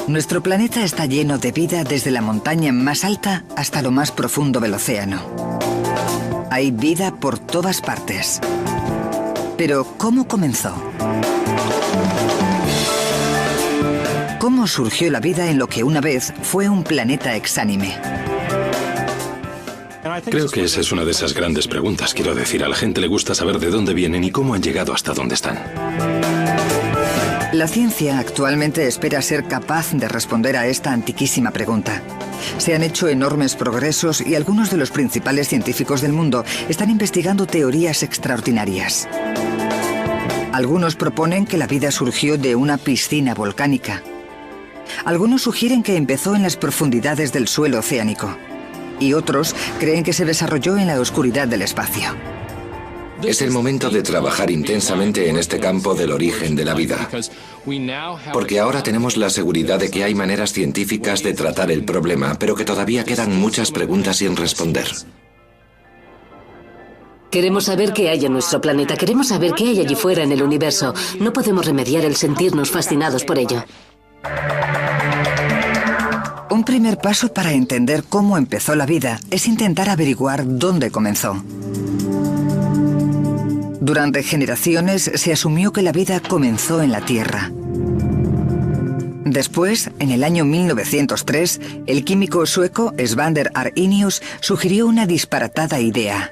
Nuestro planeta está lleno de vida desde la montaña más alta hasta lo más profundo del océano. Hay vida por todas partes. Pero, ¿cómo comenzó? ¿Cómo surgió la vida en lo que una vez fue un planeta exánime? Creo que esa es una de esas grandes preguntas. Quiero decir, a la gente le gusta saber de dónde vienen y cómo han llegado hasta donde están. La ciencia actualmente espera ser capaz de responder a esta antiquísima pregunta. Se han hecho enormes progresos y algunos de los principales científicos del mundo están investigando teorías extraordinarias. Algunos proponen que la vida surgió de una piscina volcánica. Algunos sugieren que empezó en las profundidades del suelo oceánico. Y otros creen que se desarrolló en la oscuridad del espacio. Es el momento de trabajar intensamente en este campo del origen de la vida, porque ahora tenemos la seguridad de que hay maneras científicas de tratar el problema, pero que todavía quedan muchas preguntas sin responder. Queremos saber qué hay en nuestro planeta, queremos saber qué hay allí fuera en el universo. No podemos remediar el sentirnos fascinados por ello. Un primer paso para entender cómo empezó la vida es intentar averiguar dónde comenzó. Durante generaciones se asumió que la vida comenzó en la Tierra. Después, en el año 1903, el químico sueco Svander Arrhenius sugirió una disparatada idea: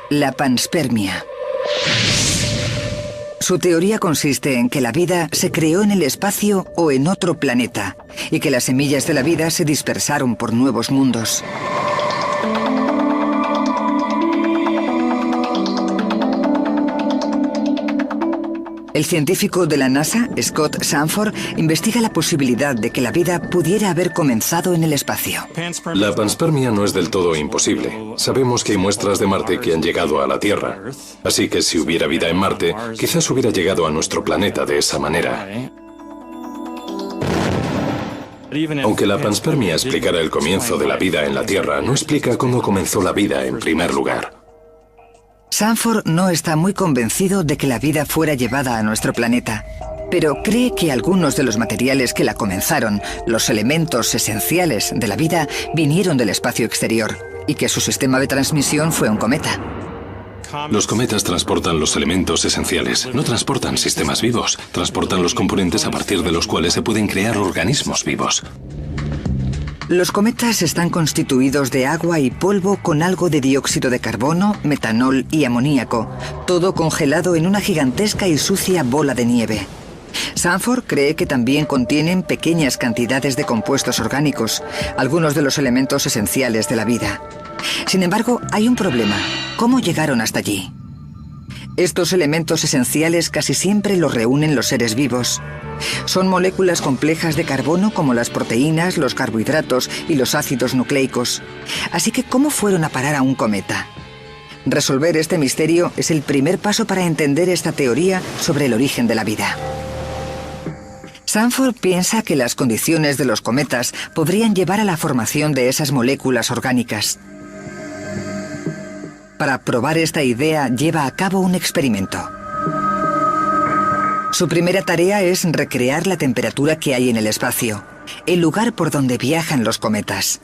la panspermia. Su teoría consiste en que la vida se creó en el espacio o en otro planeta, y que las semillas de la vida se dispersaron por nuevos mundos. El científico de la NASA, Scott Sanford, investiga la posibilidad de que la vida pudiera haber comenzado en el espacio. La panspermia no es del todo imposible. Sabemos que hay muestras de Marte que han llegado a la Tierra. Así que si hubiera vida en Marte, quizás hubiera llegado a nuestro planeta de esa manera. Aunque la panspermia explicara el comienzo de la vida en la Tierra, no explica cómo comenzó la vida en primer lugar. Sanford no está muy convencido de que la vida fuera llevada a nuestro planeta, pero cree que algunos de los materiales que la comenzaron, los elementos esenciales de la vida, vinieron del espacio exterior y que su sistema de transmisión fue un cometa. Los cometas transportan los elementos esenciales, no transportan sistemas vivos, transportan los componentes a partir de los cuales se pueden crear organismos vivos. Los cometas están constituidos de agua y polvo con algo de dióxido de carbono, metanol y amoníaco, todo congelado en una gigantesca y sucia bola de nieve. Sanford cree que también contienen pequeñas cantidades de compuestos orgánicos, algunos de los elementos esenciales de la vida. Sin embargo, hay un problema: ¿cómo llegaron hasta allí? Estos elementos esenciales casi siempre los reúnen los seres vivos. Son moléculas complejas de carbono como las proteínas, los carbohidratos y los ácidos nucleicos. Así que, ¿cómo fueron a parar a un cometa? Resolver este misterio es el primer paso para entender esta teoría sobre el origen de la vida. Sanford piensa que las condiciones de los cometas podrían llevar a la formación de esas moléculas orgánicas. Para probar esta idea, lleva a cabo un experimento. Su primera tarea es recrear la temperatura que hay en el espacio, el lugar por donde viajan los cometas.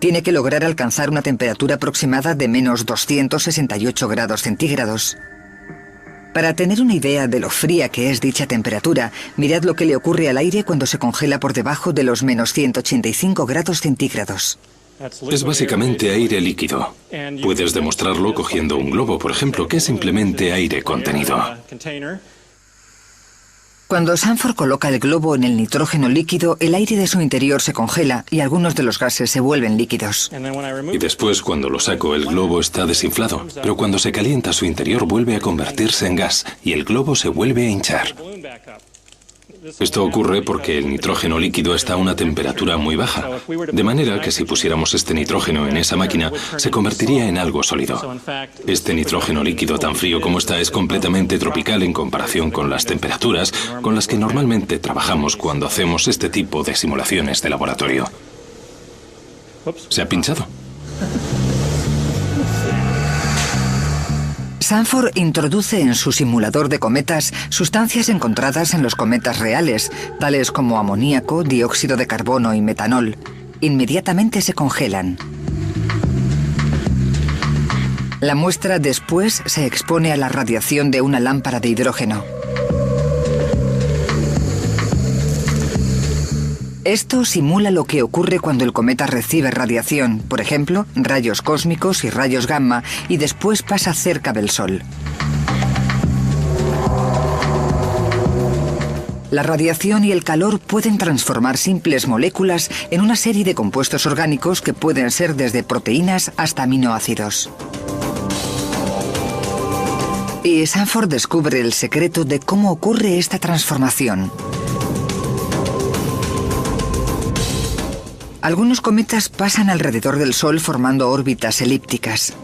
Tiene que lograr alcanzar una temperatura aproximada de menos 268 grados centígrados. Para tener una idea de lo fría que es dicha temperatura, mirad lo que le ocurre al aire cuando se congela por debajo de los menos 185 grados centígrados. Es básicamente aire líquido. Puedes demostrarlo cogiendo un globo, por ejemplo, que es simplemente aire contenido. Cuando Sanford coloca el globo en el nitrógeno líquido, el aire de su interior se congela y algunos de los gases se vuelven líquidos. Y después, cuando lo saco, el globo está desinflado. Pero cuando se calienta, su interior vuelve a convertirse en gas y el globo se vuelve a hinchar. Esto ocurre porque el nitrógeno líquido está a una temperatura muy baja, de manera que si pusiéramos este nitrógeno en esa máquina, se convertiría en algo sólido. Este nitrógeno líquido tan frío como está es completamente tropical en comparación con las temperaturas con las que normalmente trabajamos cuando hacemos este tipo de simulaciones de laboratorio. ¿Se ha pinchado? Sanford introduce en su simulador de cometas sustancias encontradas en los cometas reales, tales como amoníaco, dióxido de carbono y metanol. Inmediatamente se congelan. La muestra después se expone a la radiación de una lámpara de hidrógeno. Esto simula lo que ocurre cuando el cometa recibe radiación, por ejemplo, rayos cósmicos y rayos gamma, y después pasa cerca del Sol. La radiación y el calor pueden transformar simples moléculas en una serie de compuestos orgánicos que pueden ser desde proteínas hasta aminoácidos. Y Sanford descubre el secreto de cómo ocurre esta transformación. Algunos cometas pasan alrededor del Sol formando órbitas elípticas.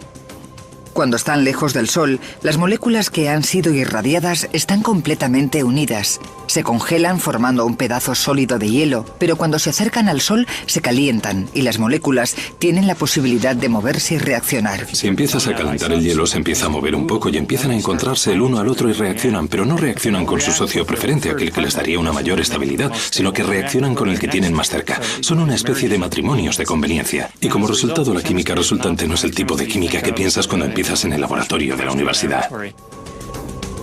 Cuando están lejos del Sol, las moléculas que han sido irradiadas están completamente unidas. Se congelan formando un pedazo sólido de hielo, pero cuando se acercan al Sol se calientan y las moléculas tienen la posibilidad de moverse y reaccionar. Si empiezas a calentar el hielo, se empieza a mover un poco y empiezan a encontrarse el uno al otro y reaccionan, pero no reaccionan con su socio preferente, aquel que les daría una mayor estabilidad, sino que reaccionan con el que tienen más cerca. Son una especie de matrimonios de conveniencia. Y como resultado, la química resultante no es el tipo de química que piensas cuando empiezas en el laboratorio de la universidad.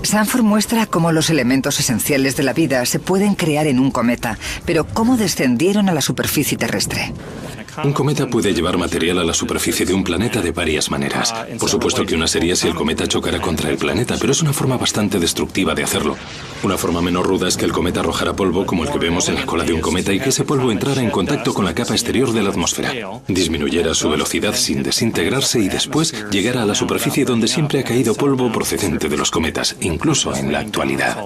Sanford muestra cómo los elementos esenciales de la vida se pueden crear en un cometa, pero cómo descendieron a la superficie terrestre. Un cometa puede llevar material a la superficie de un planeta de varias maneras. Por supuesto que una sería si el cometa chocara contra el planeta, pero es una forma bastante destructiva de hacerlo. Una forma menos ruda es que el cometa arrojara polvo como el que vemos en la cola de un cometa y que ese polvo entrara en contacto con la capa exterior de la atmósfera, disminuyera su velocidad sin desintegrarse y después llegara a la superficie donde siempre ha caído polvo procedente de los cometas, incluso en la actualidad.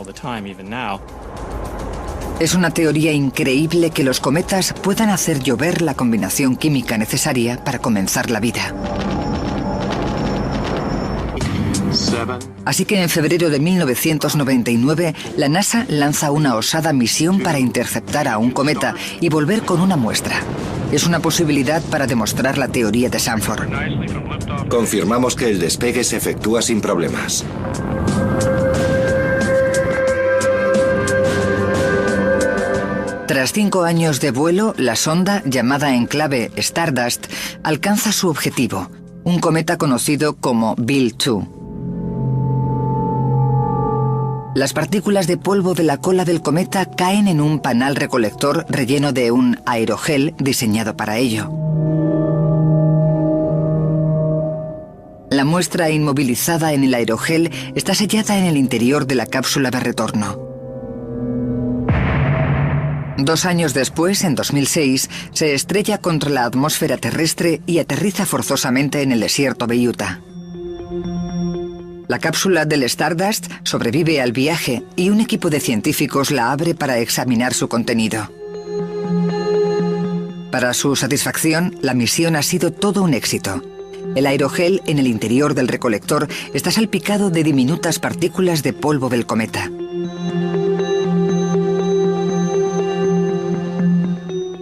Es una teoría increíble que los cometas puedan hacer llover la combinación química necesaria para comenzar la vida. Así que en febrero de 1999, la NASA lanza una osada misión para interceptar a un cometa y volver con una muestra. Es una posibilidad para demostrar la teoría de Sanford. Confirmamos que el despegue se efectúa sin problemas. Tras 5 años de vuelo, la sonda, llamada en clave Stardust, alcanza su objetivo, un cometa conocido como Bill 2. Las partículas de polvo de la cola del cometa caen en un panal recolector relleno de un aerogel diseñado para ello. La muestra inmovilizada en el aerogel está sellada en el interior de la cápsula de retorno. 2 años después, en 2006, se estrella contra la atmósfera terrestre y aterriza forzosamente en el desierto de Utah. La cápsula del Stardust sobrevive al viaje y un equipo de científicos la abre para examinar su contenido. Para su satisfacción, la misión ha sido todo un éxito. El aerogel en el interior del recolector está salpicado de diminutas partículas de polvo del cometa.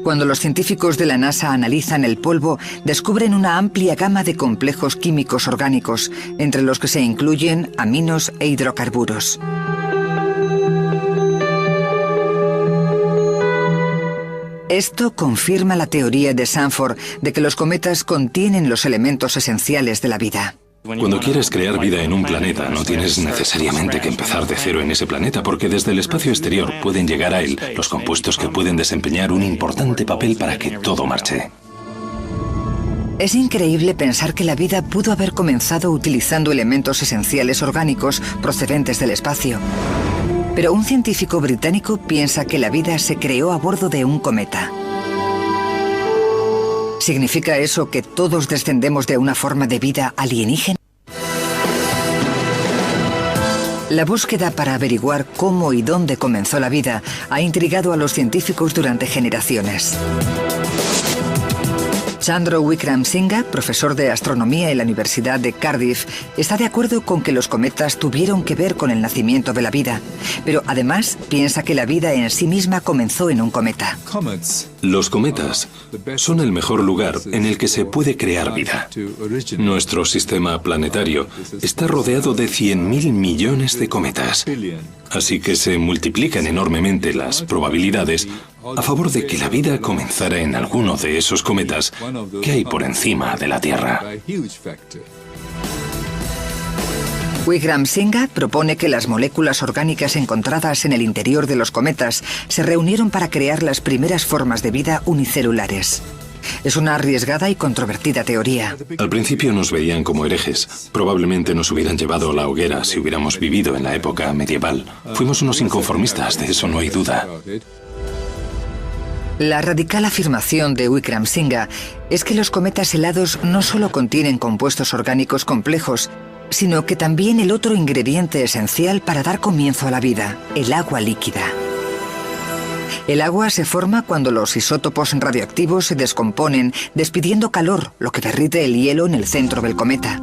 Cuando los científicos de la NASA analizan el polvo, descubren una amplia gama de complejos químicos orgánicos, entre los que se incluyen aminos e hidrocarburos. Esto confirma la teoría de Sanford de que los cometas contienen los elementos esenciales de la vida. Cuando quieres crear vida en un planeta, no tienes necesariamente que empezar de cero en ese planeta, porque desde el espacio exterior pueden llegar a él los compuestos que pueden desempeñar un importante papel para que todo marche. Es increíble pensar que la vida pudo haber comenzado utilizando elementos esenciales orgánicos procedentes del espacio. Pero un científico británico piensa que la vida se creó a bordo de un cometa. ¿Significa eso que todos descendemos de una forma de vida alienígena? La búsqueda para averiguar cómo y dónde comenzó la vida ha intrigado a los científicos durante generaciones. Chandra Wickramasinghe, profesor de astronomía en la Universidad de Cardiff, está de acuerdo con que los cometas tuvieron que ver con el nacimiento de la vida, pero además piensa que la vida en sí misma comenzó en un cometa. Los cometas son el mejor lugar en el que se puede crear vida. Nuestro sistema planetario está rodeado de 100.000 millones de cometas, así que se multiplican enormemente las probabilidades a favor de que la vida comenzara en alguno de esos cometas que hay por encima de la Tierra. Wickramasinghe propone que las moléculas orgánicas encontradas en el interior de los cometas se reunieron para crear las primeras formas de vida unicelulares. Es una arriesgada y controvertida teoría. Al principio nos veían como herejes. Probablemente nos hubieran llevado a la hoguera si hubiéramos vivido en la época medieval. Fuimos unos inconformistas, de eso no hay duda. La radical afirmación de Wickramasinghe es que los cometas helados no solo contienen compuestos orgánicos complejos, sino que también el otro ingrediente esencial para dar comienzo a la vida, el agua líquida. El agua se forma cuando los isótopos radioactivos se descomponen, despidiendo calor, lo que derrite el hielo en el centro del cometa.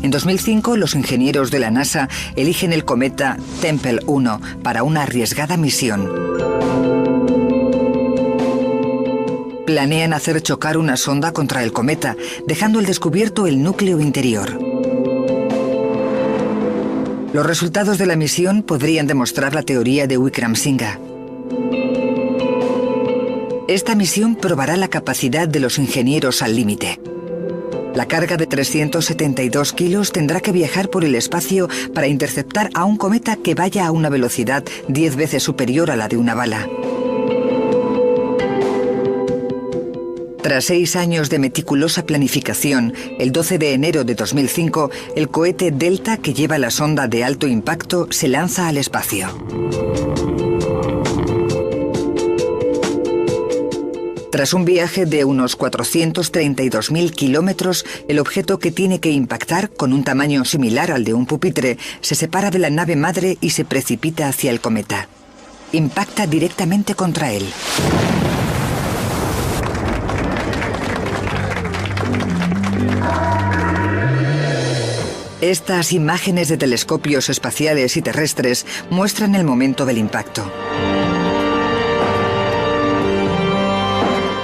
En 2005, los ingenieros de la NASA eligen el cometa Tempel 1 para una arriesgada misión. Planean hacer chocar una sonda contra el cometa, dejando al descubierto el núcleo interior. Los resultados de la misión podrían demostrar la teoría de Wickramasinghe. Esta misión probará la capacidad de los ingenieros al límite. La carga de 372 kilos tendrá que viajar por el espacio para interceptar a un cometa que vaya a una velocidad 10 veces superior a la de una bala. Tras 6 años de meticulosa planificación, el 12 de enero de 2005, el cohete Delta, que lleva la sonda de alto impacto, se lanza al espacio. Tras un viaje de unos 432.000 kilómetros, el objeto que tiene que impactar, con un tamaño similar al de un pupitre, se separa de la nave madre y se precipita hacia el cometa. Impacta directamente contra él. Estas imágenes de telescopios espaciales y terrestres muestran el momento del impacto.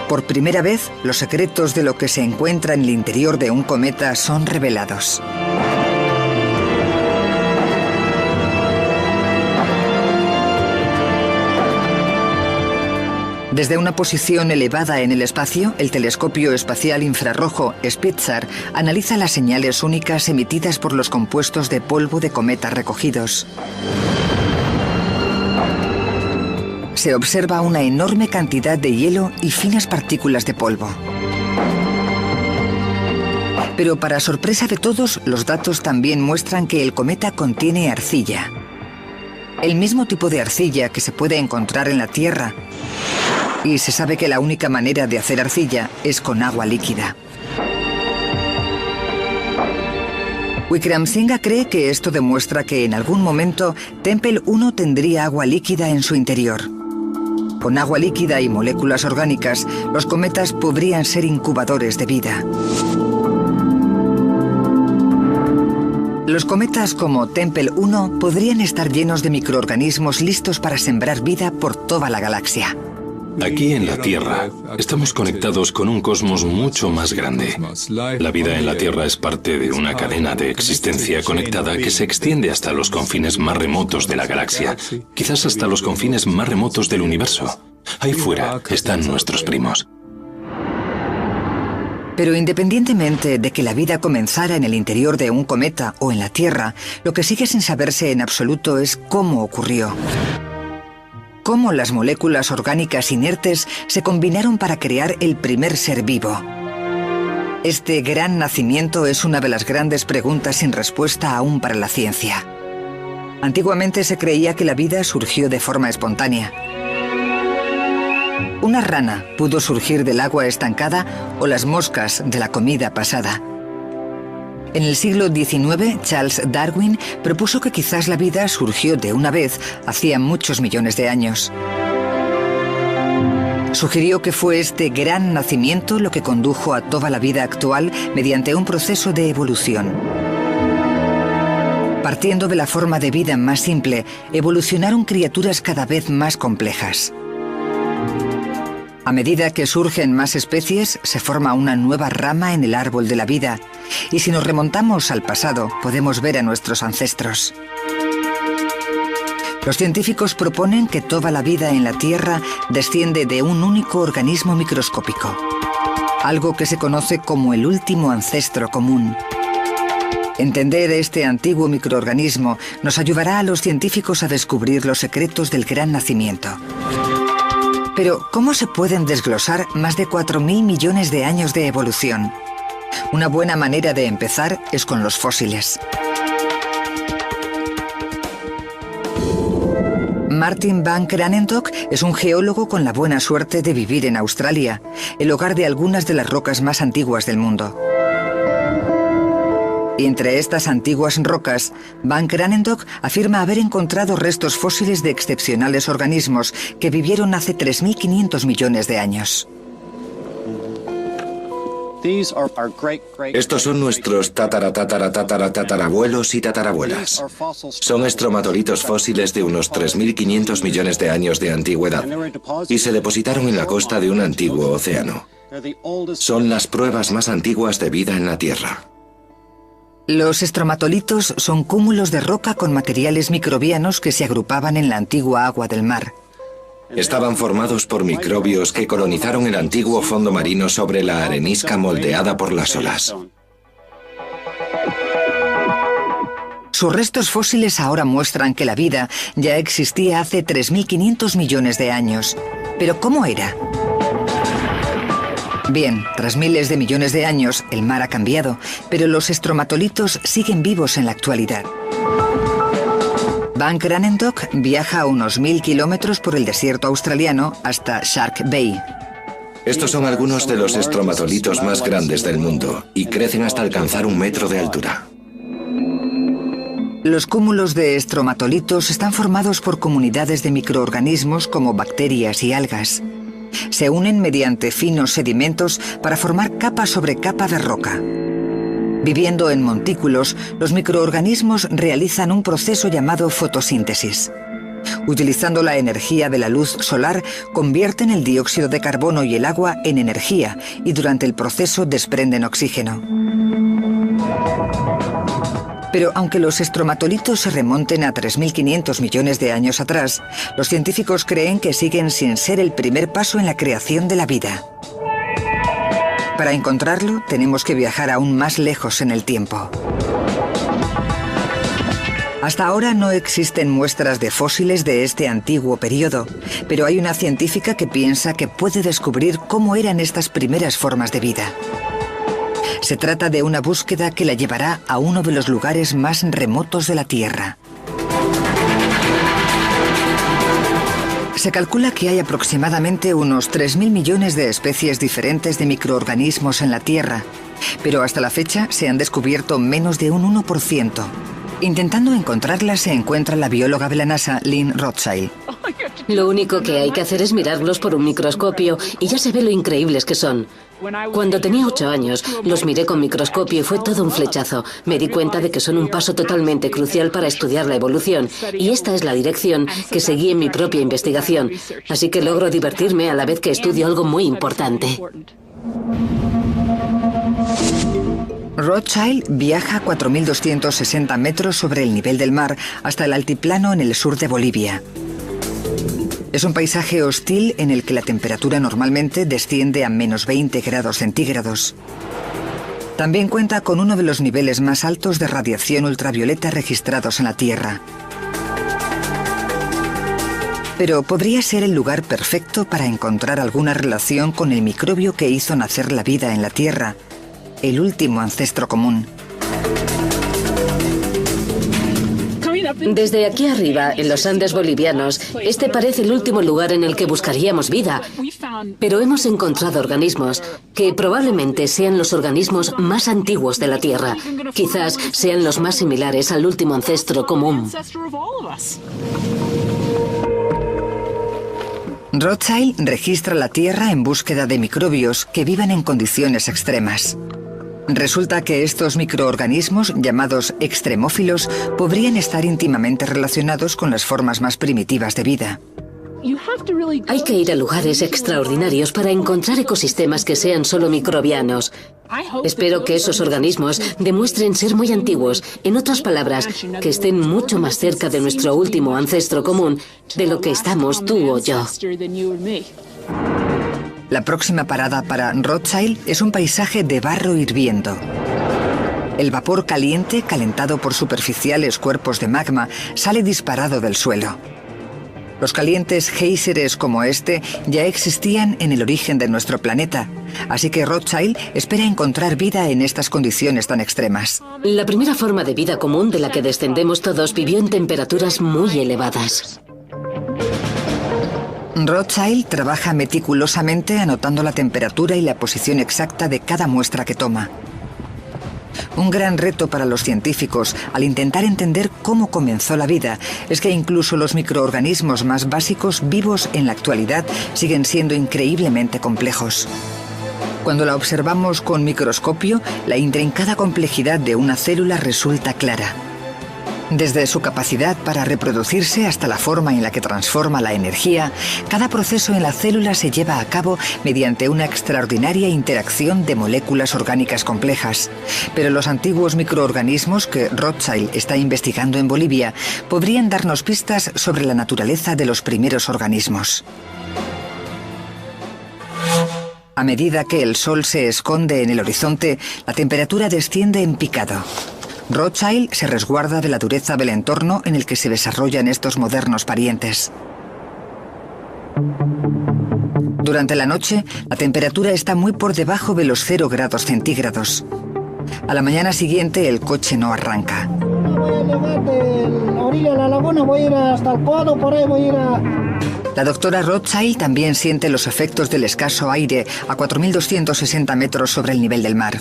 Por primera vez, los secretos de lo que se encuentra en el interior de un cometa son revelados. Desde una posición elevada en el espacio, el telescopio espacial infrarrojo Spitzer analiza las señales únicas emitidas por los compuestos de polvo de cometa recogidos. Se observa una enorme cantidad de hielo y finas partículas de polvo. Pero para sorpresa de todos, los datos también muestran que el cometa contiene arcilla. El mismo tipo de arcilla que se puede encontrar en la Tierra. Y se sabe que la única manera de hacer arcilla es con agua líquida. Wickramasinghe cree que esto demuestra que en algún momento Tempel 1 tendría agua líquida en su interior. Con agua líquida y moléculas orgánicas, los cometas podrían ser incubadores de vida. Los cometas como Tempel 1 podrían estar llenos de microorganismos listos para sembrar vida por toda la galaxia. Aquí en la Tierra estamos conectados con un cosmos mucho más grande. La vida en la Tierra es parte de una cadena de existencia conectada que se extiende hasta los confines más remotos de la galaxia, quizás hasta los confines más remotos del universo. Ahí fuera están nuestros primos. Pero independientemente de que la vida comenzara en el interior de un cometa o en la Tierra, lo que sigue sin saberse en absoluto es cómo ocurrió. Cómo las moléculas orgánicas inertes se combinaron para crear el primer ser vivo. Este gran nacimiento es una de las grandes preguntas sin respuesta aún para la ciencia. Antiguamente se creía que la vida surgió de forma espontánea. Una rana pudo surgir del agua estancada o las moscas de la comida pasada. En el siglo XIX, Charles Darwin propuso que quizás la vida surgió de una vez hacía muchos millones de años. Sugirió que fue este gran nacimiento lo que condujo a toda la vida actual mediante un proceso de evolución. Partiendo de la forma de vida más simple, evolucionaron criaturas cada vez más complejas. A medida que surgen más especies, se forma una nueva rama en el árbol de la vida. Y si nos remontamos al pasado, podemos ver a nuestros ancestros. Los científicos proponen que toda la vida en la Tierra desciende de un único organismo microscópico, algo que se conoce como el último ancestro común. Entender este antiguo microorganismo nos ayudará a los científicos a descubrir los secretos del gran nacimiento. Pero, ¿cómo se pueden desglosar más de 4.000 millones de años de evolución? Una buena manera de empezar es con los fósiles. Martin van Kranendonk es un geólogo con la buena suerte de vivir en Australia, el hogar de algunas de las rocas más antiguas del mundo. Y entre estas antiguas rocas, van Kranendonk afirma haber encontrado restos fósiles de excepcionales organismos que vivieron hace 3.500 millones de años. Estos son nuestros tatarabuelos y tatarabuelas. Son estromatolitos fósiles de unos 3.500 millones de años de antigüedad y se depositaron en la costa de un antiguo océano. Son las pruebas más antiguas de vida en la Tierra. Los estromatolitos son cúmulos de roca con materiales microbianos que se agrupaban en la antigua agua del mar. Estaban formados por microbios que colonizaron el antiguo fondo marino sobre la arenisca moldeada por las olas. Sus restos fósiles ahora muestran que la vida ya existía hace 3.500 millones de años. ¿Pero cómo era? Bien, tras miles de millones de años, el mar ha cambiado, pero los estromatolitos siguen vivos en la actualidad. Van Kranendonk viaja a unos 1.000 kilómetros por el desierto australiano hasta Shark Bay. Estos son algunos de los estromatolitos más grandes del mundo y crecen hasta alcanzar 1 metro de altura. Los cúmulos de estromatolitos están formados por comunidades de microorganismos como bacterias y algas. Se unen mediante finos sedimentos para formar capa sobre capa de roca. Viviendo en montículos, los microorganismos realizan un proceso llamado fotosíntesis. Utilizando la energía de la luz solar, convierten el dióxido de carbono y el agua en energía y durante el proceso desprenden oxígeno. Pero aunque los estromatolitos se remonten a 3.500 millones de años atrás, los científicos creen que siguen sin ser el primer paso en la creación de la vida. Para encontrarlo, tenemos que viajar aún más lejos en el tiempo. Hasta ahora no existen muestras de fósiles de este antiguo periodo, pero hay una científica que piensa que puede descubrir cómo eran estas primeras formas de vida. Se trata de una búsqueda que la llevará a uno de los lugares más remotos de la Tierra. Se calcula que hay aproximadamente unos 3.000 millones de especies diferentes de microorganismos en la Tierra, pero hasta la fecha se han descubierto menos de un 1%. Intentando encontrarlas se encuentra la bióloga de la NASA, Lynn Rothschild. Lo único que hay que hacer es mirarlos por un microscopio y ya se ve lo increíbles que son. Cuando tenía 8 años, los miré con microscopio y fue todo un flechazo. Me di cuenta de que son un paso totalmente crucial para estudiar la evolución, y esta es la dirección que seguí en mi propia investigación. Así que logro divertirme a la vez que estudio algo muy importante. Rothschild viaja a 4.260 metros sobre el nivel del mar hasta el altiplano en el sur de Bolivia. Es un paisaje hostil en el que la temperatura normalmente desciende a menos 20 grados centígrados. También cuenta con uno de los niveles más altos de radiación ultravioleta registrados en la Tierra. Pero podría ser el lugar perfecto para encontrar alguna relación con el microbio que hizo nacer la vida en la Tierra, el último ancestro común. Desde aquí arriba, en los Andes bolivianos, este parece el último lugar en el que buscaríamos vida. Pero hemos encontrado organismos que probablemente sean los organismos más antiguos de la Tierra. Quizás sean los más similares al último ancestro común. Rothschild registra la Tierra en búsqueda de microbios que vivan en condiciones extremas. Resulta que estos microorganismos, llamados extremófilos, podrían estar íntimamente relacionados con las formas más primitivas de vida. Hay que ir a lugares extraordinarios para encontrar ecosistemas que sean solo microbianos. Espero que esos organismos demuestren ser muy antiguos, en otras palabras, que estén mucho más cerca de nuestro último ancestro común de lo que estamos tú o yo. La próxima parada para Rothschild es un paisaje de barro hirviendo. El vapor caliente, calentado por superficiales cuerpos de magma, sale disparado del suelo. Los calientes géiseres como este ya existían en el origen de nuestro planeta, así que Rothschild espera encontrar vida en estas condiciones tan extremas. La primera forma de vida común de la que descendemos todos vivió en temperaturas muy elevadas. Rothschild trabaja meticulosamente anotando la temperatura y la posición exacta de cada muestra que toma. Un gran reto para los científicos al intentar entender cómo comenzó la vida es que incluso los microorganismos más básicos vivos en la actualidad siguen siendo increíblemente complejos. Cuando la observamos con microscopio, la intrincada complejidad de una célula resulta clara. Desde su capacidad para reproducirse hasta la forma en la que transforma la energía, cada proceso en la célula se lleva a cabo mediante una extraordinaria interacción de moléculas orgánicas complejas. Pero los antiguos microorganismos que Rothschild está investigando en Bolivia podrían darnos pistas sobre la naturaleza de los primeros organismos. A medida que el sol se esconde en el horizonte, la temperatura desciende en picado. Rothschild se resguarda de la dureza del entorno en el que se desarrollan estos modernos parientes. Durante la noche, la temperatura está muy por debajo de los 0 grados centígrados. A la mañana siguiente, el coche no arranca. Voy a llegar de la orilla de la laguna, voy a ir hasta el codo, por ahí voy a ir a... La doctora Rothschild también siente los efectos del escaso aire a 4.260 metros sobre el nivel del mar.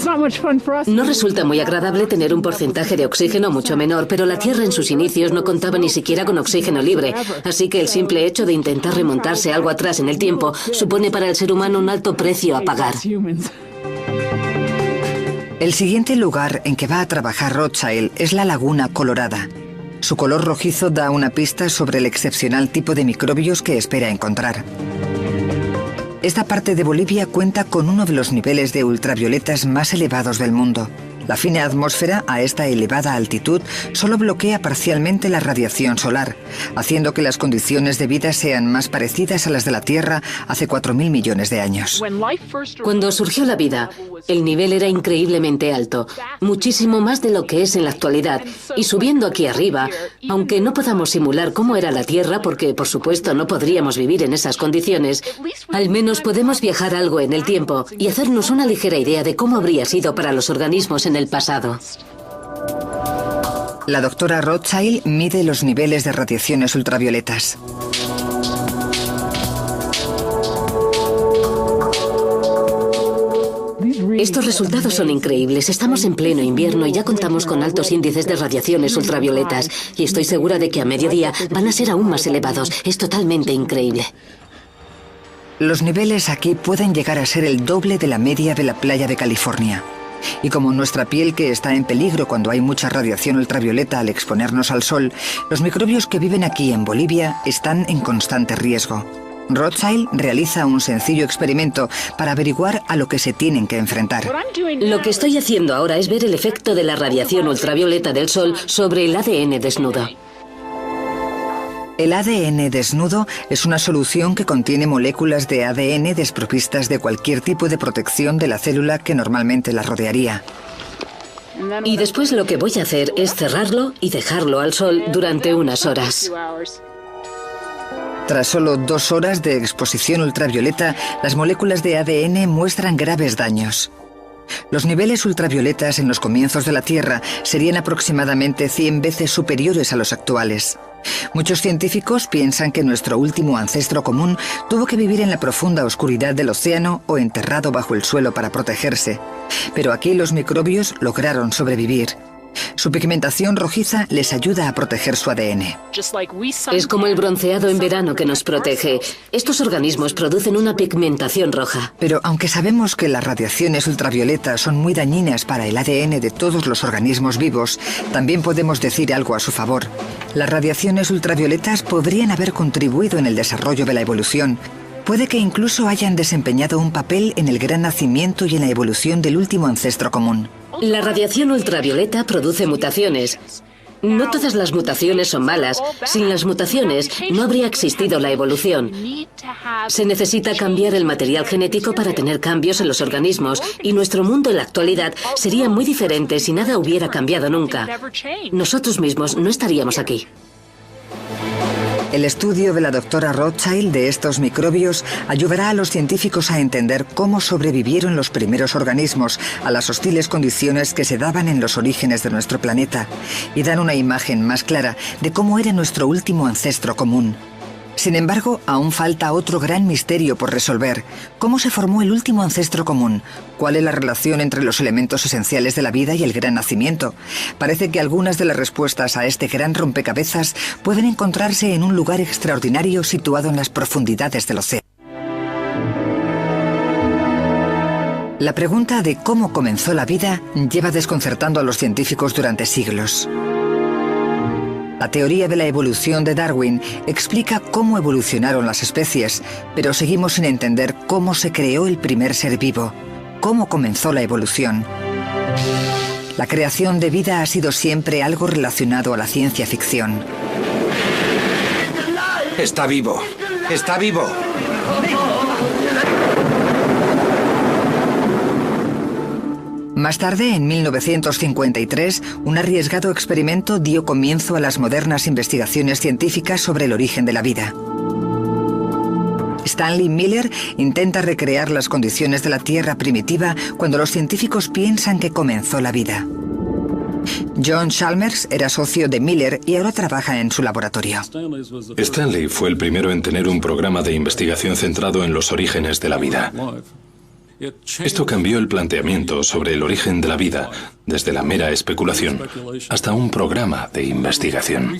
No resulta muy agradable tener un porcentaje de oxígeno mucho menor, pero la Tierra en sus inicios no contaba ni siquiera con oxígeno libre, así que el simple hecho de intentar remontarse algo atrás en el tiempo supone para el ser humano un alto precio a pagar. El siguiente lugar en que va a trabajar Rothschild es la Laguna Colorada. Su color rojizo da una pista sobre el excepcional tipo de microbios que espera encontrar. Esta parte de Bolivia cuenta con uno de los niveles de ultravioletas más elevados del mundo. La fina atmósfera a esta elevada altitud solo bloquea parcialmente la radiación solar, haciendo que las condiciones de vida sean más parecidas a las de la Tierra hace 4.000 millones de años. Cuando surgió la vida, el nivel era increíblemente alto, muchísimo más de lo que es en la actualidad. Y subiendo aquí arriba, aunque no podamos simular cómo era la Tierra, porque por supuesto no podríamos vivir en esas condiciones, al menos podemos viajar algo en el tiempo y hacernos una ligera idea de cómo habría sido para los organismos en el pasado. La doctora Rothschild mide los niveles de radiaciones ultravioletas. Estos resultados son increíbles. Estamos en pleno invierno y ya contamos con altos índices de radiaciones ultravioletas. Y estoy segura de que a mediodía van a ser aún más elevados. Es totalmente increíble. Los niveles aquí pueden llegar a ser el doble de la media de la playa de California. Y como nuestra piel que está en peligro cuando hay mucha radiación ultravioleta al exponernos al sol, los microbios que viven aquí en Bolivia están en constante riesgo. Rothschild realiza un sencillo experimento para averiguar a lo que se tienen que enfrentar. Lo que estoy haciendo ahora es ver el efecto de la radiación ultravioleta del sol sobre el ADN desnudo. El ADN desnudo es una solución que contiene moléculas de ADN desprovistas de cualquier tipo de protección de la célula que normalmente la rodearía. Y después lo que voy a hacer es cerrarlo y dejarlo al sol durante unas horas. Tras solo 2 horas de exposición ultravioleta, las moléculas de ADN muestran graves daños. Los niveles ultravioletas en los comienzos de la Tierra serían aproximadamente 100 veces superiores a los actuales. Muchos científicos piensan que nuestro último ancestro común tuvo que vivir en la profunda oscuridad del océano o enterrado bajo el suelo para protegerse. Pero aquí los microbios lograron sobrevivir. Su pigmentación rojiza les ayuda a proteger su ADN. Es como el bronceado en verano que nos protege. Estos organismos producen una pigmentación roja. Pero aunque sabemos que las radiaciones ultravioletas son muy dañinas para el ADN de todos los organismos vivos, también podemos decir algo a su favor. Las radiaciones ultravioletas podrían haber contribuido en el desarrollo de la evolución. Puede que incluso hayan desempeñado un papel en el gran nacimiento y en la evolución del último ancestro común. La radiación ultravioleta produce mutaciones. No todas las mutaciones son malas. Sin las mutaciones no habría existido la evolución. Se necesita cambiar el material genético para tener cambios en los organismos, y nuestro mundo en la actualidad sería muy diferente si nada hubiera cambiado nunca. Nosotros mismos no estaríamos aquí. El estudio de la doctora Rothschild de estos microbios ayudará a los científicos a entender cómo sobrevivieron los primeros organismos a las hostiles condiciones que se daban en los orígenes de nuestro planeta y dan una imagen más clara de cómo era nuestro último ancestro común. Sin embargo, aún falta otro gran misterio por resolver. ¿Cómo se formó el último ancestro común? ¿Cuál es la relación entre los elementos esenciales de la vida y el gran nacimiento? Parece que algunas de las respuestas a este gran rompecabezas pueden encontrarse en un lugar extraordinario situado en las profundidades del océano. La pregunta de cómo comenzó la vida lleva desconcertando a los científicos durante siglos. La teoría de la evolución de Darwin explica cómo evolucionaron las especies, pero seguimos sin entender cómo se creó el primer ser vivo, cómo comenzó la evolución. La creación de vida ha sido siempre algo relacionado a la ciencia ficción. Está vivo. Está vivo. Más tarde, en 1953, un arriesgado experimento dio comienzo a las modernas investigaciones científicas sobre el origen de la vida. Stanley Miller intenta recrear las condiciones de la Tierra primitiva cuando los científicos piensan que comenzó la vida. John Chalmers era socio de Miller y ahora trabaja en su laboratorio. Stanley fue el primero en tener un programa de investigación centrado en los orígenes de la vida. Esto cambió el planteamiento sobre el origen de la vida, desde la mera especulación hasta un programa de investigación.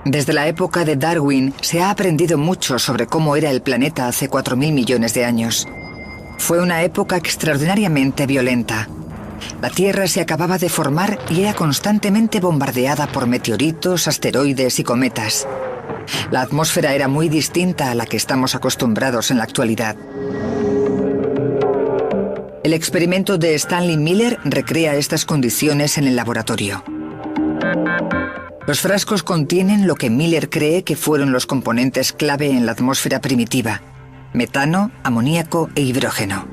Desde la época de Darwin se ha aprendido mucho sobre cómo era el planeta hace 4.000 millones de años. Fue una época extraordinariamente violenta. La Tierra se acababa de formar y era constantemente bombardeada por meteoritos, asteroides y cometas. La atmósfera era muy distinta a la que estamos acostumbrados en la actualidad. El experimento de Stanley Miller recrea estas condiciones en el laboratorio. Los frascos contienen lo que Miller cree que fueron los componentes clave en la atmósfera primitiva: metano, amoníaco e hidrógeno.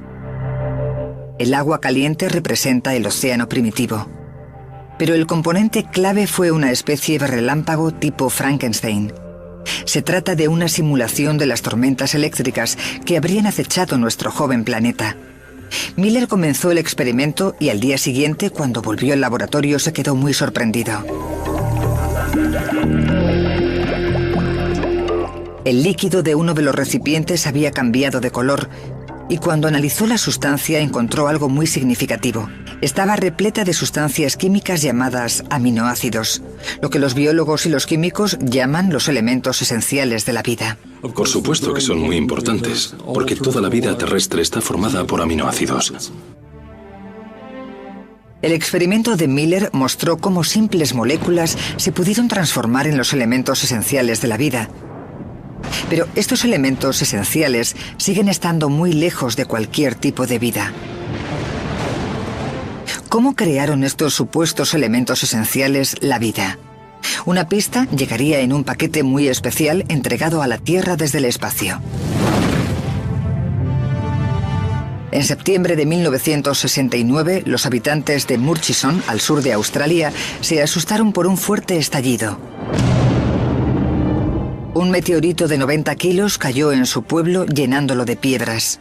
El agua caliente representa el océano primitivo. Pero el componente clave fue una especie de relámpago tipo Frankenstein. Se trata de una simulación de las tormentas eléctricas que habrían acechado nuestro joven planeta. Miller comenzó el experimento y al día siguiente, cuando volvió al laboratorio, se quedó muy sorprendido. El líquido de uno de los recipientes había cambiado de color y cuando analizó la sustancia encontró algo muy significativo. Estaba repleta de sustancias químicas llamadas aminoácidos, lo que los biólogos y los químicos llaman los elementos esenciales de la vida. Por supuesto que son muy importantes, porque toda la vida terrestre está formada por aminoácidos. El experimento de Miller mostró cómo simples moléculas se pudieron transformar en los elementos esenciales de la vida. Pero estos elementos esenciales siguen estando muy lejos de cualquier tipo de vida. ¿Cómo crearon estos supuestos elementos esenciales la vida? Una pista llegaría en un paquete muy especial entregado a la Tierra desde el espacio. En septiembre de 1969, los habitantes de Murchison, al sur de Australia, se asustaron por un fuerte estallido. Un meteorito de 90 kilos cayó en su pueblo llenándolo de piedras.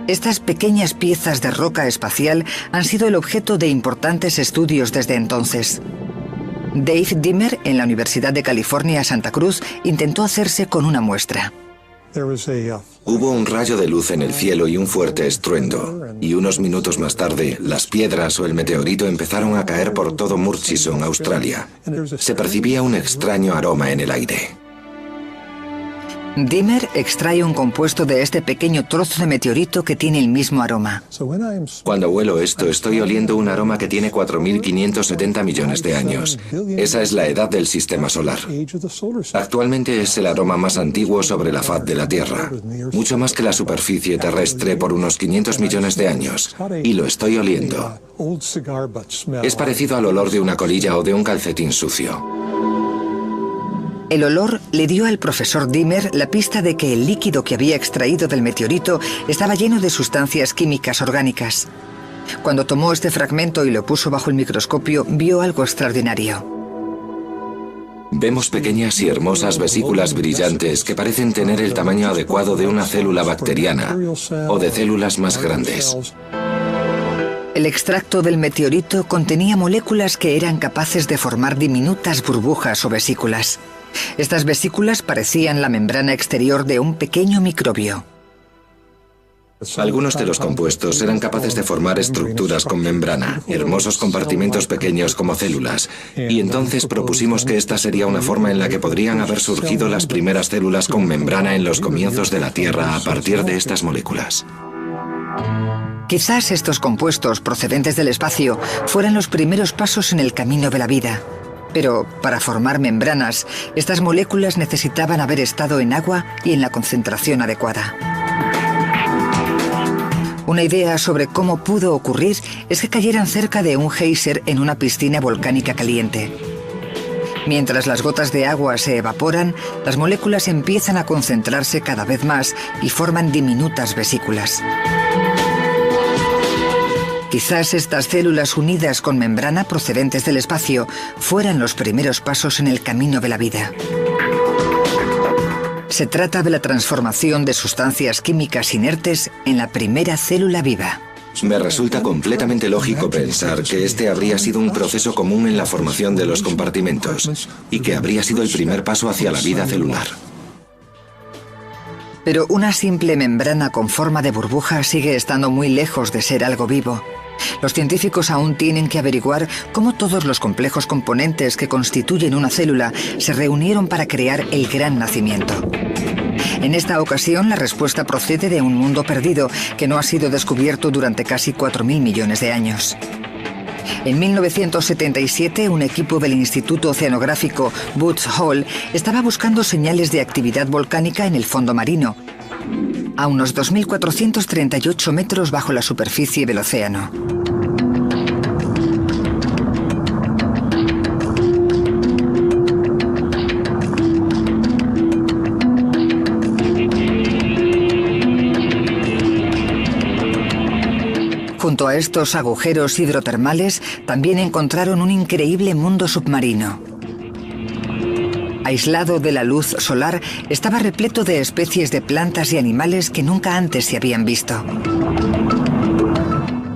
Estas pequeñas piezas de roca espacial han sido el objeto de importantes estudios desde entonces. Dave Dimmer, en la Universidad de California, Santa Cruz, intentó hacerse con una muestra. Hubo un rayo de luz en el cielo y un fuerte estruendo, y unos minutos más tarde, las piedras o el meteorito empezaron a caer por todo Murchison, Australia. Se percibía un extraño aroma en el aire. Dimmer extrae un compuesto de este pequeño trozo de meteorito que tiene el mismo aroma. Cuando huelo esto, estoy oliendo un aroma que tiene 4.570 millones de años. Esa es la edad del sistema solar. Actualmente es el aroma más antiguo sobre la faz de la Tierra, mucho más que la superficie terrestre por unos 500 millones de años, y lo estoy oliendo. Es parecido al olor de una colilla o de un calcetín sucio. El olor le dio al profesor Dimmer la pista de que el líquido que había extraído del meteorito estaba lleno de sustancias químicas orgánicas. Cuando tomó este fragmento y lo puso bajo el microscopio, vio algo extraordinario. Vemos pequeñas y hermosas vesículas brillantes que parecen tener el tamaño adecuado de una célula bacteriana o de células más grandes. El extracto del meteorito contenía moléculas que eran capaces de formar diminutas burbujas o vesículas. Estas vesículas parecían la membrana exterior de un pequeño microbio. Algunos de los compuestos eran capaces de formar estructuras con membrana, hermosos compartimentos pequeños como células, y entonces propusimos que esta sería una forma en la que podrían haber surgido las primeras células con membrana en los comienzos de la Tierra a partir de estas moléculas. Quizás estos compuestos procedentes del espacio fueran los primeros pasos en el camino de la vida. Pero para formar membranas, estas moléculas necesitaban haber estado en agua y en la concentración adecuada. Una idea sobre cómo pudo ocurrir es que cayeran cerca de un geyser en una piscina volcánica caliente. Mientras las gotas de agua se evaporan, las moléculas empiezan a concentrarse cada vez más y forman diminutas vesículas. Quizás estas células unidas con membrana procedentes del espacio fueran los primeros pasos en el camino de la vida. Se trata de la transformación de sustancias químicas inertes en la primera célula viva. Me resulta completamente lógico pensar que este habría sido un proceso común en la formación de los compartimentos y que habría sido el primer paso hacia la vida celular. Pero una simple membrana con forma de burbuja sigue estando muy lejos de ser algo vivo. Los científicos aún tienen que averiguar cómo todos los complejos componentes que constituyen una célula se reunieron para crear el gran nacimiento. En esta ocasión, la respuesta procede de un mundo perdido que no ha sido descubierto durante casi 4.000 millones de años. En 1977, un equipo del Instituto Oceanográfico Woods Hole estaba buscando señales de actividad volcánica en el fondo marino, a unos 2.438 metros bajo la superficie del océano. Junto a estos agujeros hidrotermales, también encontraron un increíble mundo submarino. Aislado de la luz solar, estaba repleto de especies de plantas y animales que nunca antes se habían visto.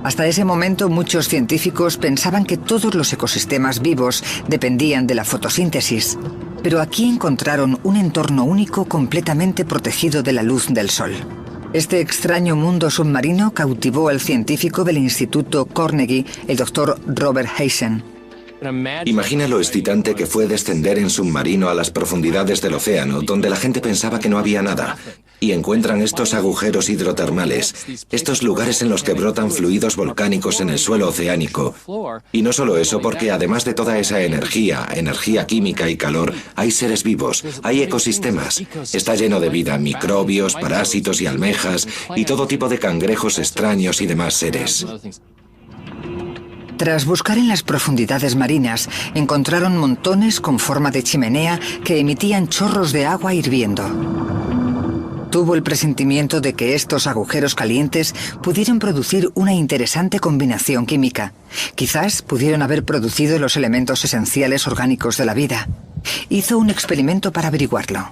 Hasta ese momento, muchos científicos pensaban que todos los ecosistemas vivos dependían de la fotosíntesis, pero aquí encontraron un entorno único completamente protegido de la luz del sol. Este extraño mundo submarino cautivó al científico del Instituto Carnegie, el Dr. Robert Heisen. Imagina lo excitante que fue descender en submarino a las profundidades del océano, donde la gente pensaba que no había nada, y encuentran estos agujeros hidrotermales, estos lugares en los que brotan fluidos volcánicos en el suelo oceánico. Y no solo eso, porque además de toda esa energía química y calor, hay seres vivos, hay ecosistemas. Está lleno de vida, microbios, parásitos y almejas, y todo tipo de cangrejos extraños y demás seres. Tras buscar en las profundidades marinas, encontraron montones con forma de chimenea que emitían chorros de agua hirviendo. Tuvo el presentimiento de que estos agujeros calientes pudieran producir una interesante combinación química. Quizás pudieron haber producido los elementos esenciales orgánicos de la vida. Hizo un experimento para averiguarlo.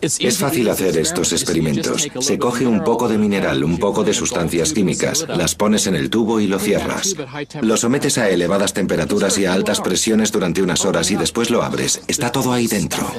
Es fácil hacer estos experimentos. Se coge un poco de mineral, un poco de sustancias químicas, las pones en el tubo y lo cierras. Lo sometes a elevadas temperaturas y a altas presiones durante unas horas y después lo abres. Está todo ahí dentro.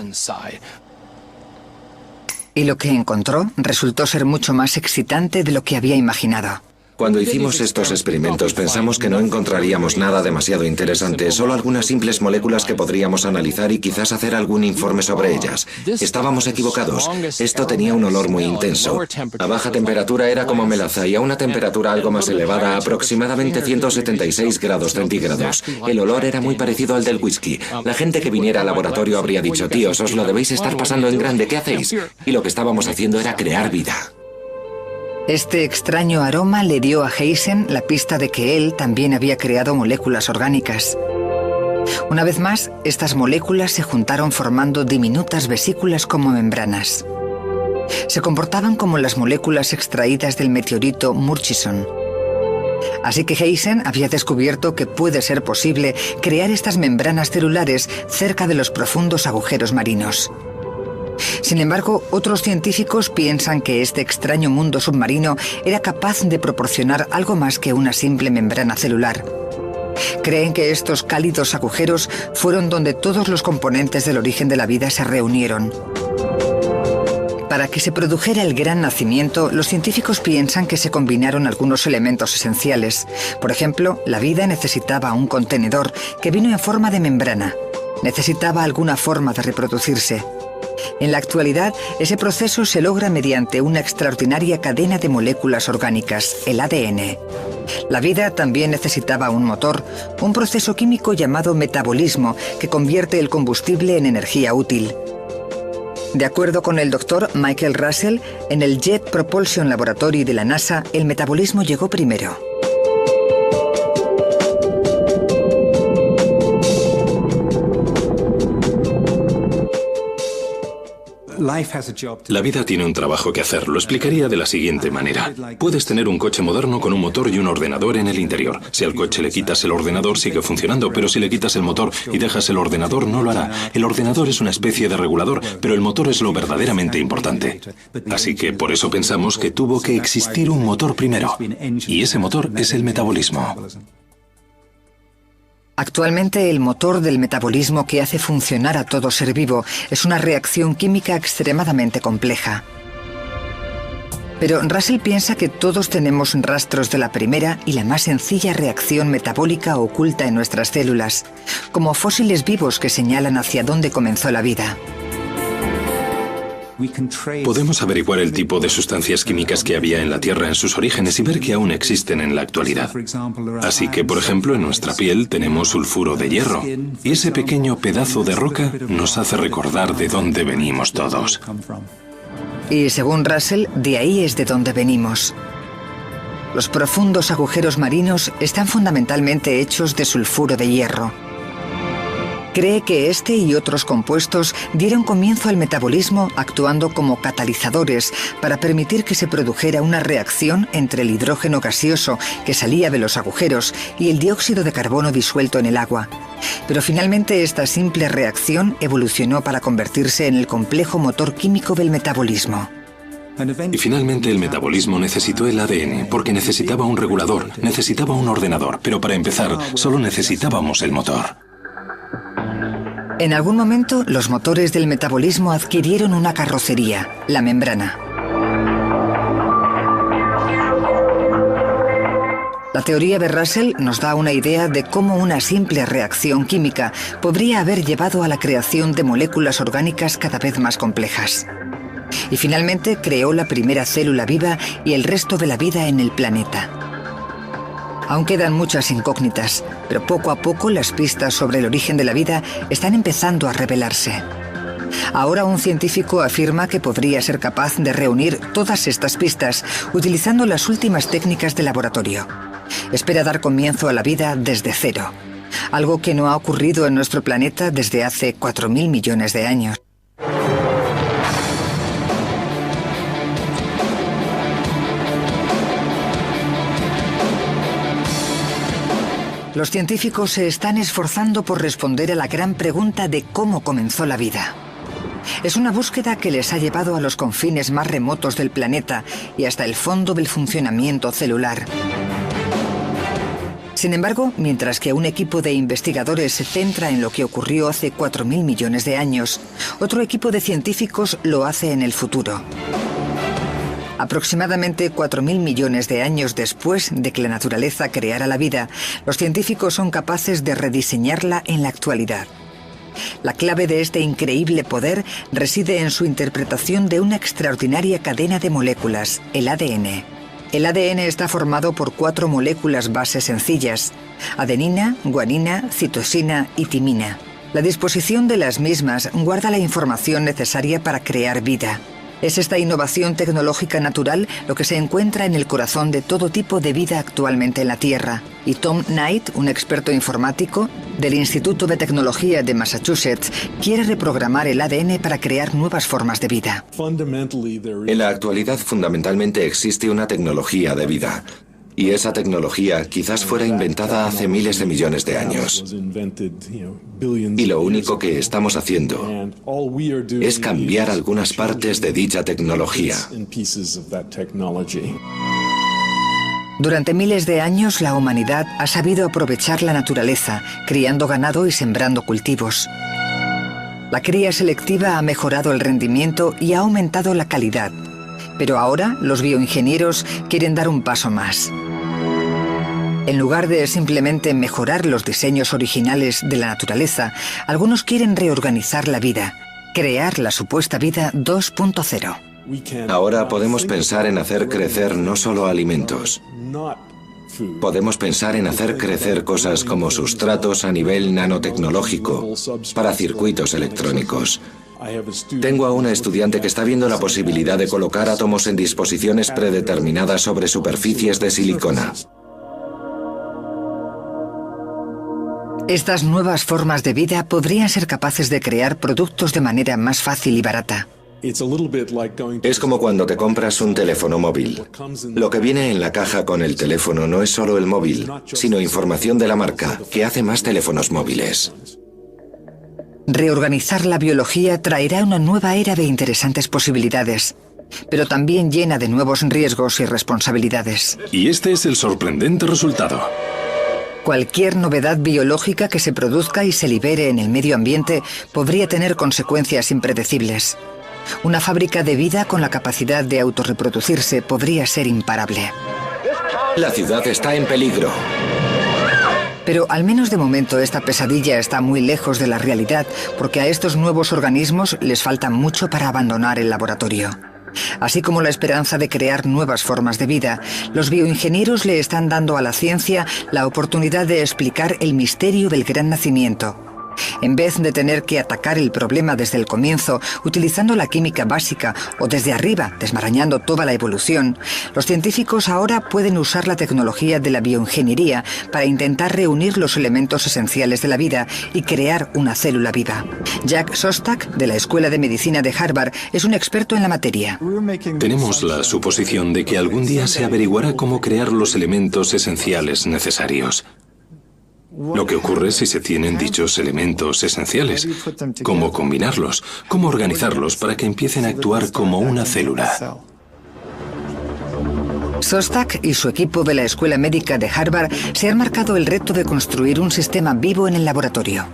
Y lo que encontró resultó ser mucho más excitante de lo que había imaginado. Cuando hicimos estos experimentos pensamos que no encontraríamos nada demasiado interesante, solo algunas simples moléculas que podríamos analizar y quizás hacer algún informe sobre ellas. Estábamos equivocados. Esto tenía un olor muy intenso. A baja temperatura era como melaza y a una temperatura algo más elevada, aproximadamente 176 grados centígrados. El olor era muy parecido al del whisky. La gente que viniera al laboratorio habría dicho, tíos, os lo debéis estar pasando en grande, ¿qué hacéis? Y lo que estábamos haciendo era crear vida. Este extraño aroma le dio a Haysen la pista de que él también había creado moléculas orgánicas. Una vez más, estas moléculas se juntaron formando diminutas vesículas como membranas. Se comportaban como las moléculas extraídas del meteorito Murchison. Así que Haysen había descubierto que puede ser posible crear estas membranas celulares cerca de los profundos agujeros marinos. Sin embargo, otros científicos piensan que este extraño mundo submarino era capaz de proporcionar algo más que una simple membrana celular. Creen que estos cálidos agujeros fueron donde todos los componentes del origen de la vida se reunieron. Para que se produjera el gran nacimiento, los científicos piensan que se combinaron algunos elementos esenciales. Por ejemplo, la vida necesitaba un contenedor que vino en forma de membrana. Necesitaba alguna forma de reproducirse. En la actualidad, ese proceso se logra mediante una extraordinaria cadena de moléculas orgánicas, el ADN. La vida también necesitaba un motor, un proceso químico llamado metabolismo que convierte el combustible en energía útil. De acuerdo con el doctor Michael Russell, en el Jet Propulsion Laboratory de la NASA, el metabolismo llegó primero. La vida tiene un trabajo que hacer. Lo explicaría de la siguiente manera. Puedes tener un coche moderno con un motor y un ordenador en el interior. Si al coche le quitas el ordenador, sigue funcionando, pero si le quitas el motor y dejas el ordenador, no lo hará. El ordenador es una especie de regulador, pero el motor es lo verdaderamente importante. Así que por eso pensamos que tuvo que existir un motor primero. Y ese motor es el metabolismo. Actualmente, el motor del metabolismo que hace funcionar a todo ser vivo es una reacción química extremadamente compleja. Pero Russell piensa que todos tenemos rastros de la primera y la más sencilla reacción metabólica oculta en nuestras células, como fósiles vivos que señalan hacia dónde comenzó la vida. Podemos averiguar el tipo de sustancias químicas que había en la Tierra en sus orígenes y ver que aún existen en la actualidad. Así que, por ejemplo, en nuestra piel tenemos sulfuro de hierro, y ese pequeño pedazo de roca nos hace recordar de dónde venimos todos. Y según Russell, de ahí es de donde venimos. Los profundos agujeros marinos están fundamentalmente hechos de sulfuro de hierro. Cree que este y otros compuestos dieron comienzo al metabolismo actuando como catalizadores para permitir que se produjera una reacción entre el hidrógeno gaseoso que salía de los agujeros y el dióxido de carbono disuelto en el agua. Pero finalmente esta simple reacción evolucionó para convertirse en el complejo motor químico del metabolismo. Y finalmente el metabolismo necesitó el ADN porque necesitaba un regulador, necesitaba un ordenador, pero para empezar solo necesitábamos el motor. En algún momento, los motores del metabolismo adquirieron una carrocería, la membrana. La teoría de Russell nos da una idea de cómo una simple reacción química podría haber llevado a la creación de moléculas orgánicas cada vez más complejas. Y finalmente creó la primera célula viva y el resto de la vida en el planeta. Aún quedan muchas incógnitas, pero poco a poco las pistas sobre el origen de la vida están empezando a revelarse. Ahora un científico afirma que podría ser capaz de reunir todas estas pistas utilizando las últimas técnicas de laboratorio. Espera dar comienzo a la vida desde cero, algo que no ha ocurrido en nuestro planeta desde hace 4.000 millones de años. Los científicos se están esforzando por responder a la gran pregunta de cómo comenzó la vida. Es una búsqueda que les ha llevado a los confines más remotos del planeta y hasta el fondo del funcionamiento celular. Sin embargo, mientras que un equipo de investigadores se centra en lo que ocurrió hace 4.000 millones de años, otro equipo de científicos lo hace en el futuro. Aproximadamente 4.000 millones de años después de que la naturaleza creara la vida, los científicos son capaces de rediseñarla en la actualidad. La clave de este increíble poder reside en su interpretación de una extraordinaria cadena de moléculas, el ADN. El ADN está formado por 4 moléculas base sencillas: adenina, guanina, citosina y timina. La disposición de las mismas guarda la información necesaria para crear vida. Es esta innovación tecnológica natural lo que se encuentra en el corazón de todo tipo de vida actualmente en la Tierra. Y Tom Knight, un experto informático del Instituto de Tecnología de Massachusetts, quiere reprogramar el ADN para crear nuevas formas de vida. En la actualidad, fundamentalmente existe una tecnología de vida. Y esa tecnología quizás fuera inventada hace miles de millones de años. Y lo único que estamos haciendo es cambiar algunas partes de dicha tecnología. Durante miles de años, la humanidad ha sabido aprovechar la naturaleza, criando ganado y sembrando cultivos. La cría selectiva ha mejorado el rendimiento y ha aumentado la calidad. Pero ahora los bioingenieros quieren dar un paso más. En lugar de simplemente mejorar los diseños originales de la naturaleza, algunos quieren reorganizar la vida, crear la supuesta vida 2.0. Ahora podemos pensar en hacer crecer no solo alimentos. Podemos pensar en hacer crecer cosas como sustratos a nivel nanotecnológico para circuitos electrónicos. Tengo a una estudiante que está viendo la posibilidad de colocar átomos en disposiciones predeterminadas sobre superficies de silicona. Estas nuevas formas de vida podrían ser capaces de crear productos de manera más fácil y barata. Es como cuando te compras un teléfono móvil. Lo que viene en la caja con el teléfono no es solo el móvil, sino información de la marca, que hace más teléfonos móviles. Reorganizar la biología traerá una nueva era de interesantes posibilidades, pero también llena de nuevos riesgos y responsabilidades. Y este es el sorprendente resultado. Cualquier novedad biológica que se produzca y se libere en el medio ambiente podría tener consecuencias impredecibles. Una fábrica de vida con la capacidad de autorreproducirse podría ser imparable. La ciudad está en peligro. Pero al menos de momento esta pesadilla está muy lejos de la realidad, porque a estos nuevos organismos les falta mucho para abandonar el laboratorio. Así como la esperanza de crear nuevas formas de vida, los bioingenieros le están dando a la ciencia la oportunidad de explicar el misterio del gran nacimiento. En vez de tener que atacar el problema desde el comienzo, utilizando la química básica, o desde arriba, desmarañando toda la evolución, los científicos ahora pueden usar la tecnología de la bioingeniería para intentar reunir los elementos esenciales de la vida y crear una célula viva. Jack Szostak, de la Escuela de Medicina de Harvard, es un experto en la materia. Tenemos la suposición de que algún día se averiguará cómo crear los elementos esenciales necesarios. Lo que ocurre si se tienen dichos elementos esenciales, cómo combinarlos, cómo organizarlos para que empiecen a actuar como una célula. Szostak y su equipo de la Escuela Médica de Harvard se han marcado el reto de construir un sistema vivo en el laboratorio.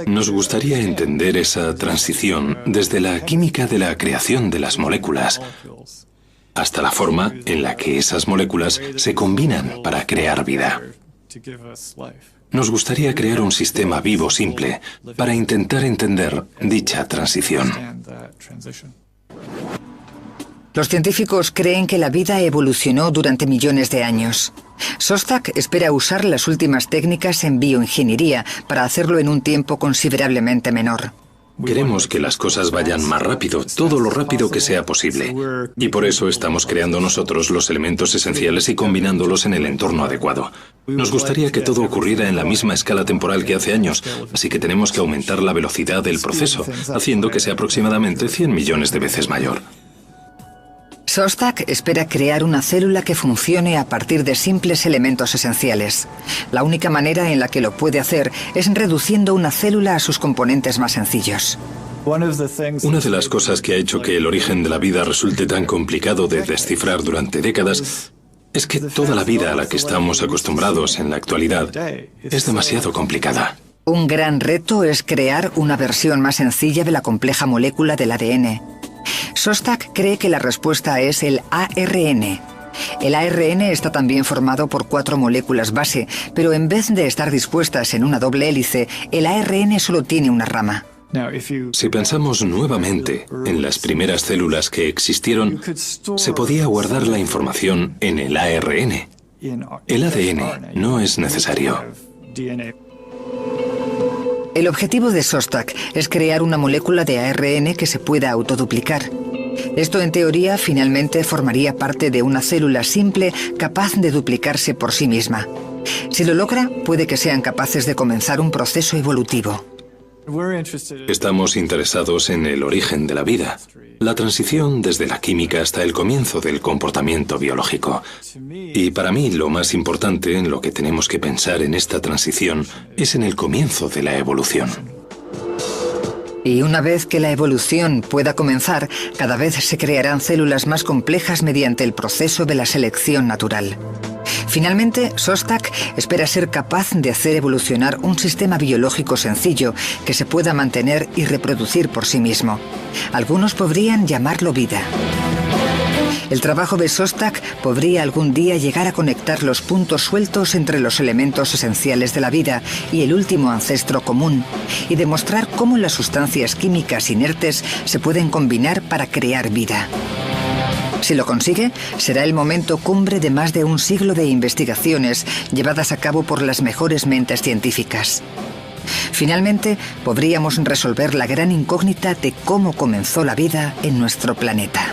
Nos gustaría entender esa transición desde la química de la creación de las moléculas hasta la forma en la que esas moléculas se combinan para crear vida. Nos gustaría crear un sistema vivo simple para intentar entender dicha transición. Los científicos creen que la vida evolucionó durante millones de años. Szostak espera usar las últimas técnicas en bioingeniería para hacerlo en un tiempo considerablemente menor. Queremos que las cosas vayan más rápido, todo lo rápido que sea posible. Y por eso estamos creando nosotros los elementos esenciales y combinándolos en el entorno adecuado. Nos gustaría que todo ocurriera en la misma escala temporal que hace años, así que tenemos que aumentar la velocidad del proceso, haciendo que sea aproximadamente 100 millones de veces mayor. Szostak espera crear una célula que funcione a partir de simples elementos esenciales. La única manera en la que lo puede hacer es reduciendo una célula a sus componentes más sencillos. Una de las cosas que ha hecho que el origen de la vida resulte tan complicado de descifrar durante décadas es que toda la vida a la que estamos acostumbrados en la actualidad es demasiado complicada. Un gran reto es crear una versión más sencilla de la compleja molécula del ADN. Szostak cree que la respuesta es el ARN. El ARN está también formado por 4 moléculas base, pero en vez de estar dispuestas en una doble hélice, el ARN solo tiene una rama. Si pensamos nuevamente en las primeras células que existieron, se podía guardar la información en el ARN. El ADN no es necesario. El objetivo de Szostak es crear una molécula de ARN que se pueda autoduplicar. Esto, en teoría, finalmente formaría parte de una célula simple capaz de duplicarse por sí misma. Si lo logra, puede que sean capaces de comenzar un proceso evolutivo. Estamos interesados en el origen de la vida, la transición desde la química hasta el comienzo del comportamiento biológico. Y para mí lo más importante en lo que tenemos que pensar en esta transición es en el comienzo de la evolución. Y una vez que la evolución pueda comenzar, cada vez se crearán células más complejas mediante el proceso de la selección natural. Finalmente, Szostak espera ser capaz de hacer evolucionar un sistema biológico sencillo que se pueda mantener y reproducir por sí mismo. Algunos podrían llamarlo vida. El trabajo de Szostak podría algún día llegar a conectar los puntos sueltos entre los elementos esenciales de la vida y el último ancestro común, y demostrar cómo las sustancias químicas inertes se pueden combinar para crear vida. Si lo consigue, será el momento cumbre de más de un siglo de investigaciones llevadas a cabo por las mejores mentes científicas. Finalmente, podríamos resolver la gran incógnita de cómo comenzó la vida en nuestro planeta.